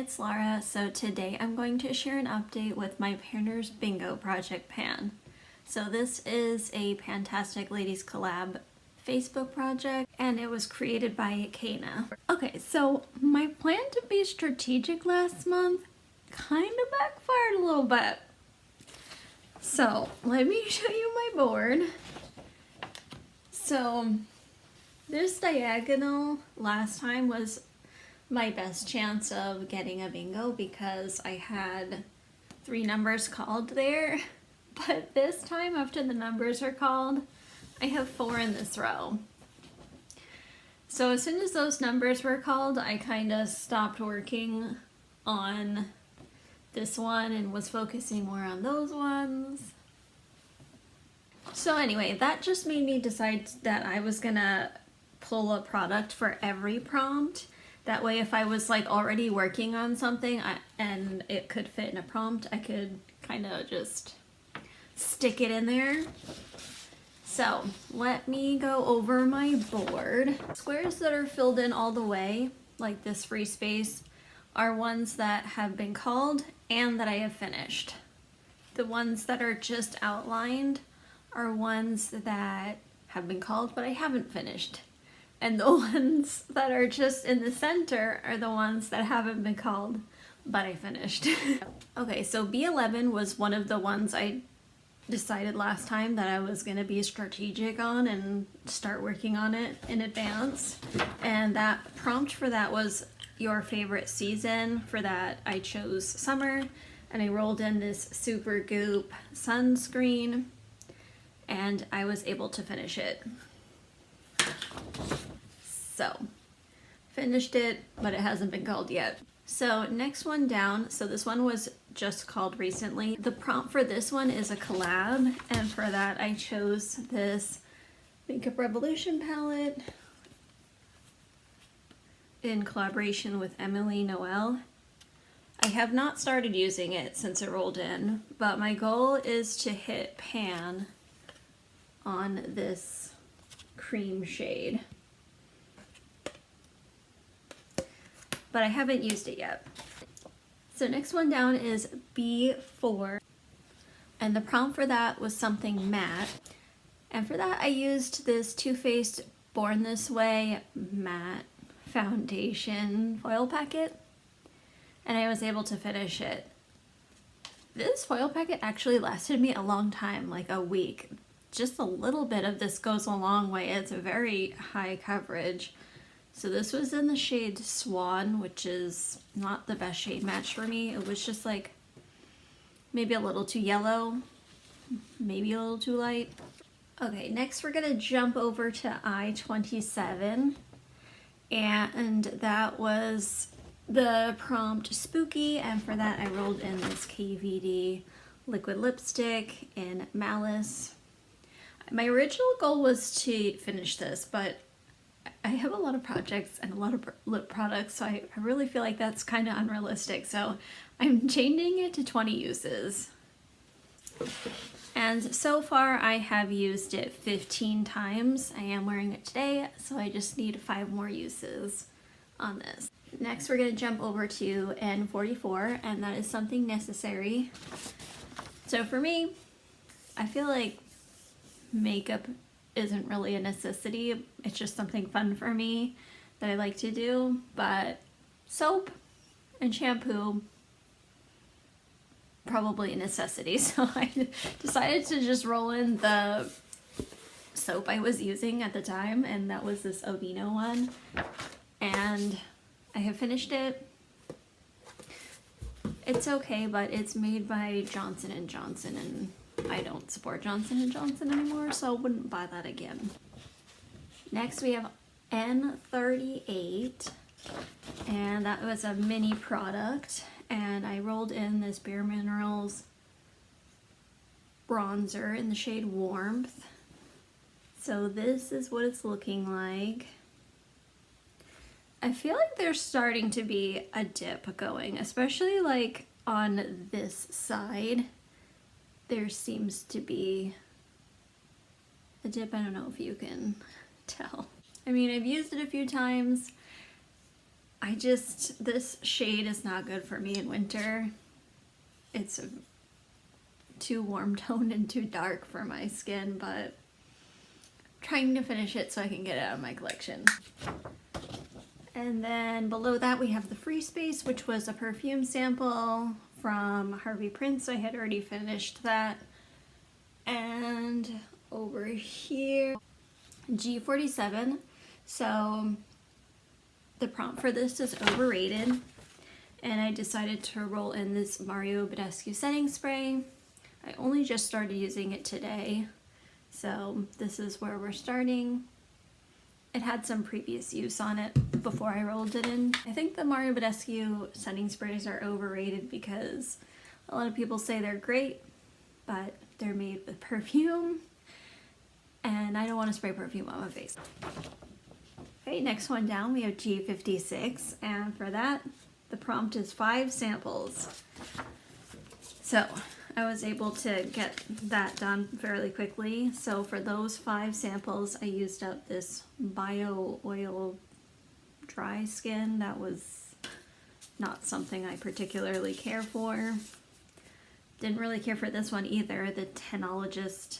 it's Laura. So today I'm going to share an update with my Painters Bingo Project Pan. So this is a Pantastic Ladies Collab Facebook project and it was created by Caena. Okay, so my plan to be strategic last month kind of backfired a little bit. So let me show you my board. So this diagonal last time was my best chance of getting a bingo because I had 3 numbers called there. But this time, after the numbers are called, I have 4 in this row. So as soon as those numbers were called, I kind of stopped working on this one and was focusing more on those ones. So anyway, that just made me decide that I was gonna pull a product for every prompt. That way if I was like already working on something and it could fit in a prompt, I could kind of just stick it in there. So let me go over my board. Squares that are filled in all the way, like this free space, are ones that have been called and that I have finished. The ones that are just outlined are ones that have been called but I haven't finished. And the ones that are just in the center are the ones that haven't been called, but I finished. Okay, so B11 was one of the ones I decided last time that I was going to be strategic on and start working on it in advance. And that prompt for that was your favorite season. For that, I chose summer, and I rolled in this Super Goop sunscreen, and I was able to finish it. So, finished it, but it hasn't been called yet. So next one down, so this one was just called recently. The prompt for this one is a collab, and for that I chose this Makeup Revolution palette in collaboration with Emily Noel. I have not started using it since it rolled in, but my goal is to hit pan on this cream shade. But I haven't used it yet. So next one down is B4, and the prompt for that was something matte. And for that I used this Too Faced Born This Way matte foundation foil packet, and I was able to finish it. This foil packet actually lasted me a long time, like a week. Just a little bit of this goes a long way. It's a very high coverage. So this was in the shade Swan, which is not the best shade match for me. It was just like maybe a little too yellow, maybe a little too light. Okay, next we're gonna jump over to I-27, and that was the prompt Spooky, and for that I rolled in this KVD liquid lipstick in Malice. My original goal was to finish this, but I have a lot of projects and a lot of lip products, so I really feel like that's kind of unrealistic. So I'm changing it to 20 uses. And so far I have used it 15 times. I am wearing it today, so I just need 5 more uses on this. Next we're going to jump over to N44, and that is something necessary. So for me, I feel like makeup isn't really a necessity. It's just something fun for me that I like to do, but soap and shampoo, probably a necessity. So I decided to just roll in the soap I was using at the time, and that was this Aveeno one, and I have finished it. It's okay, but it's made by Johnson & Johnson, and I don't support Johnson & Johnson anymore, so I wouldn't buy that again. Next we have N38, and that was a mini product, and I rolled in this Bareminerals Bronzer in the shade Warmth. So this is what it's looking like. I feel like there's starting to be a dip going, especially like on this side. There seems to be a dip. I don't know if you can tell. I mean, I've used it a few times. this shade is not good for me in winter. It's too warm toned and too dark for my skin, but I'm trying to finish it so I can get it out of my collection. And then below that we have the Free Space, which was a perfume sample from Harvey Prince. I had already finished that. And over here, G47. So the prompt for this is overrated. And I decided to roll in this Mario Badescu setting spray. I only just started using it today, so this is where we're starting. It had some previous use on it before I rolled it in. I think the Mario Badescu setting sprays are overrated because a lot of people say they're great, but they're made with perfume, and I don't want to spray perfume on my face. Okay, next one down we have G56, and for that, the prompt is 5 samples. So I was able to get that done fairly quickly. So for those 5 samples, I used up this bio oil dry skin. That was not something I particularly care for. Didn't really care for this one either, the Tenologist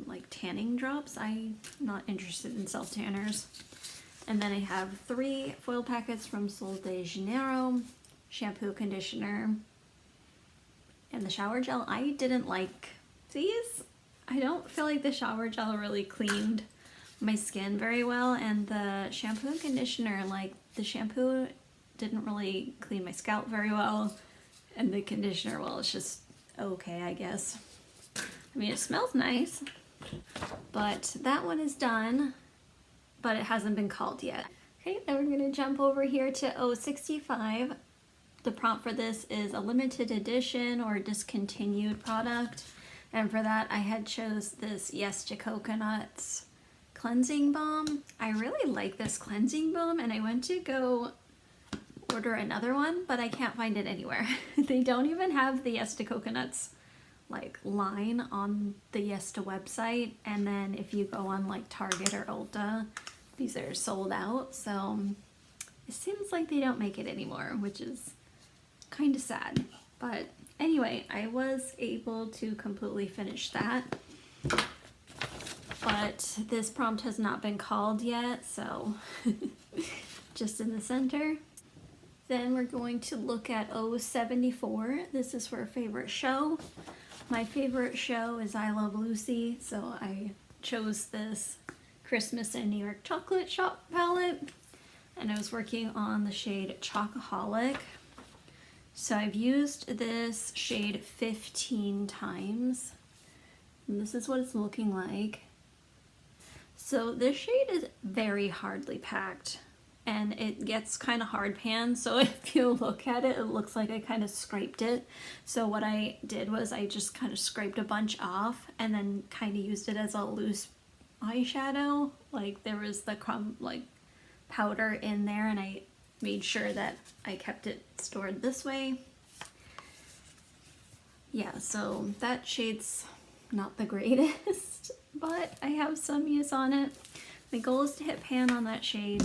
like tanning drops. I'm not interested in self tanners. And then I have 3 foil packets from Sol de Janeiro, shampoo, conditioner, and the shower gel. I didn't like these. I don't feel like the shower gel really cleaned my skin very well, and the shampoo and conditioner, like the shampoo didn't really clean my scalp very well, and the conditioner, well, it's just okay, I guess. I mean, it smells nice, but that one is done, but it hasn't been called yet. Okay, then we're gonna jump over here to 065. The prompt for this is a limited edition or discontinued product. And for that, I had chose this Yes to Coconuts cleansing balm. I really like this cleansing balm, and I went to go order another one, but I can't find it anywhere. They don't even have the Yes to Coconuts like line on the Yes to website. And then if you go on like Target or Ulta, these are sold out. So it seems like they don't make it anymore, which is kind of sad. But anyway, I was able to completely finish that, but this prompt has not been called yet, so just in the center. Then we're going to look at 074. This is for a favorite show. My favorite show is I Love Lucy, so I chose this Christmas in New York chocolate shop palette, and I was working on the shade Chocoholic. So I've used this shade 15 times, and this is what it's looking like. So this shade is very hardly packed, and it gets kind of hard pan, so if you look at it, it looks like I kind of scraped it. So what I did was I just kind of scraped a bunch off and then kind of used it as a loose eyeshadow. Like there was the crumb, like powder in there, and I made sure that I kept it stored this way. Yeah, so that shade's not the greatest, but I have some use on it. My goal is to hit pan on that shade.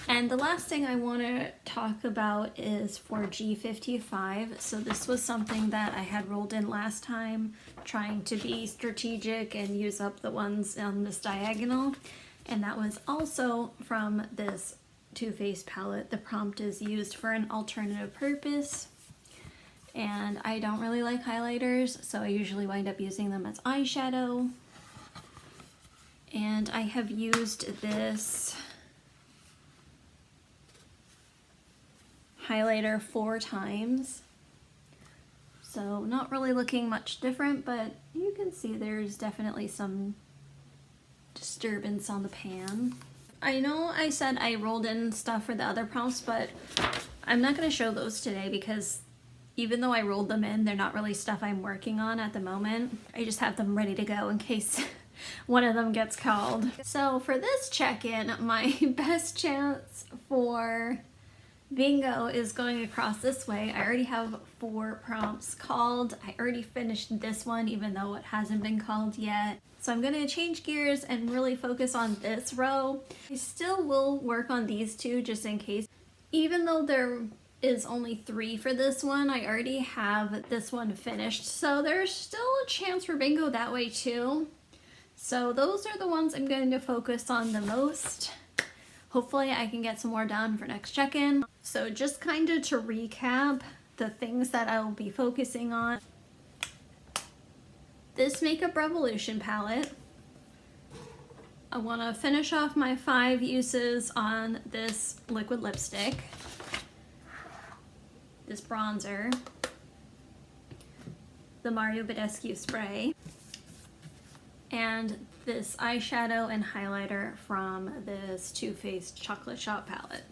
And the last thing I want to talk about is for G55. So this was something that I had rolled in last time, trying to be strategic and use up the ones on this diagonal. And that was also from this Too Faced palette. The prompt is used for an alternative purpose, and I don't really like highlighters, so I usually wind up using them as eyeshadow. And I have used this highlighter 4 times, so not really looking much different, but you can see there's definitely some disturbance on the pan. I know I said I rolled in stuff for the other prompts, but I'm not going to show those today because even though I rolled them in, they're not really stuff I'm working on at the moment. I just have them ready to go in case one of them gets called. So for this check-in, my best chance for bingo is going across this way. I already have 4 prompts called. I already finished this one even though it hasn't been called yet. So I'm going to change gears and really focus on this row. I still will work on these 2 just in case. Even though there is only 3 for this one, I already have this one finished. So there's still a chance for bingo that way too. So those are the ones I'm going to focus on the most. Hopefully I can get some more done for next check-in. So just kind of to recap the things that I will be focusing on. This Makeup Revolution palette. I want to finish off my 5 uses on this liquid lipstick, this bronzer, the Mario Badescu spray, and this eyeshadow and highlighter from this Too Faced Chocolate Shop palette.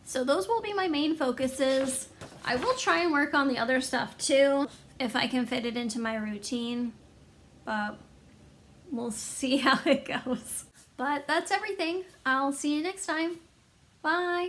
So those will be my main focuses. I will try and work on the other stuff too, if I can fit it into my routine, but we'll see how it goes. But that's everything. I'll see you next time. Bye!